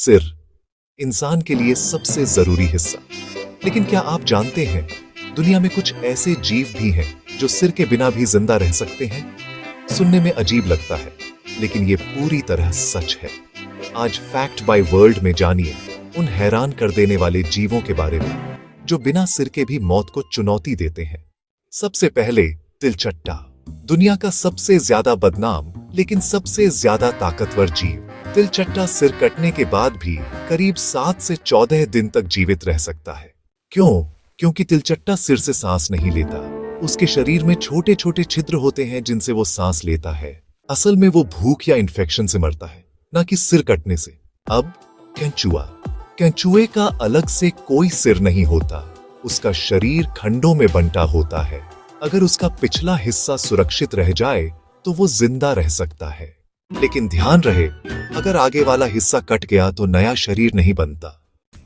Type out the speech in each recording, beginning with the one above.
सिर, इंसान के लिए सबसे जरूरी हिस्सा। लेकिन क्या आप जानते हैं, दुनिया में कुछ ऐसे जीव भी हैं जो सिर के बिना भी जिंदा रह सकते हैं? सुनने में अजीब लगता है, लेकिन ये पूरी तरह सच है। आज फैक्ट बाय वर्ल्ड में जानिए उन हैरान कर देने वाले जीवों के बारे में जो बिना सिर के भी मौत को चुनौती देते हैं। सबसे पहले तिलचट्टा, दुनिया का सबसे ज्यादा बदनाम लेकिन सबसे ज्यादा ताकतवर जीव। तिलचट्टा सिर कटने के बाद भी करीब 7 से 14 दिन तक जीवित रह सकता है। क्यों? क्योंकि तिलचट्टा सिर से सांस नहीं लेता। उसके शरीर में छोटे छोटे छिद्र होते हैं जिनसे वो सांस लेता है। असल में वो भूख या इन्फेक्शन से मरता है, ना कि सिर कटने से। अब केंचुआ, केंचुए का अलग से कोई सिर नहीं होता। उसका शरीर खंडों में बंटा होता है। अगर उसका पिछला हिस्सा सुरक्षित रह जाए तो वो जिंदा रह सकता है, लेकिन ध्यान रहे, अगर आगे वाला हिस्सा कट गया तो नया शरीर नहीं बनता।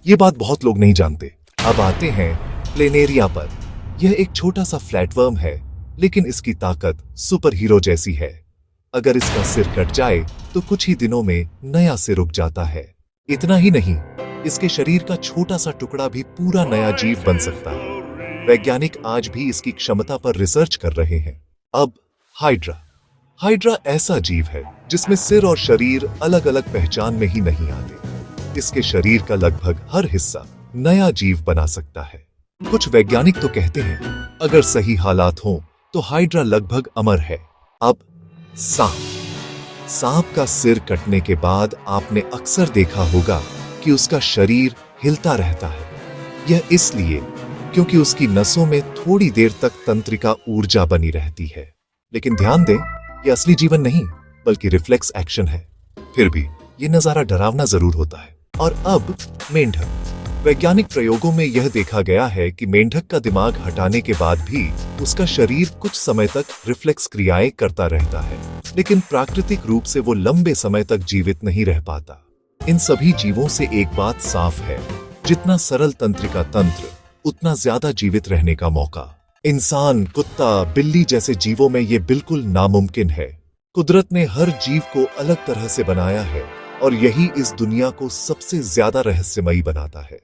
ये बात बहुत लोग नहीं जानते। अब आते हैं प्लेनेरिया पर। यह एक छोटा सा फ्लैटवर्म है, लेकिन इसकी ताकत सुपर हीरो जैसी है। अगर इसका सिर कट जाए तो कुछ ही दिनों में नया सिर उग जाता है। इतना ही नहीं, इसके शरीर का छोटा सा टुकड़ा भी पूरा नया जीव बन सकता है। वैज्ञानिक आज भी इसकी क्षमता पर रिसर्च कर रहे हैं। अब हाइड्रा। हाइड्रा ऐसा जीव है जिसमें सिर और शरीर अलग अलग पहचान में ही नहीं आते। इसके शरीर का लगभग हर हिस्सा नया जीव बना सकता है। कुछ वैज्ञानिक तो कहते हैं अगर सही हालात हों तो हाइड्रा लगभग अमर है। अब सांप। सांप का सिर कटने के बाद आपने अक्सर देखा होगा कि उसका शरीर हिलता रहता है। यह इसलिए क्योंकि उसकी नसों में थोड़ी देर तक तंत्रिका ऊर्जा बनी रहती है। लेकिन ध्यान दें, यह असली जीवन नहीं बल्कि रिफ्लेक्स एक्शन है। फिर भी यह नजारा डरावना जरूर होता है। और अब मेंढक। वैज्ञानिक प्रयोगों में यह देखा गया है कि मेंढक का दिमाग हटाने के बाद भी उसका शरीर कुछ समय तक रिफ्लेक्स क्रियाएं करता रहता है, लेकिन प्राकृतिक रूप से वो लंबे समय तक जीवित नहीं रह पाता। इन सभी जीवों से एक बात साफ है, जितना सरल तंत्रिका तंत्र उतना ज्यादा जीवित रहने का मौका। इंसान, कुत्ता, बिल्ली जैसे जीवों में ये बिल्कुल नामुमकिन है। कुदरत ने हर जीव को अलग तरह से बनाया है और यही इस दुनिया को सबसे ज्यादा रहस्यमयी बनाता है।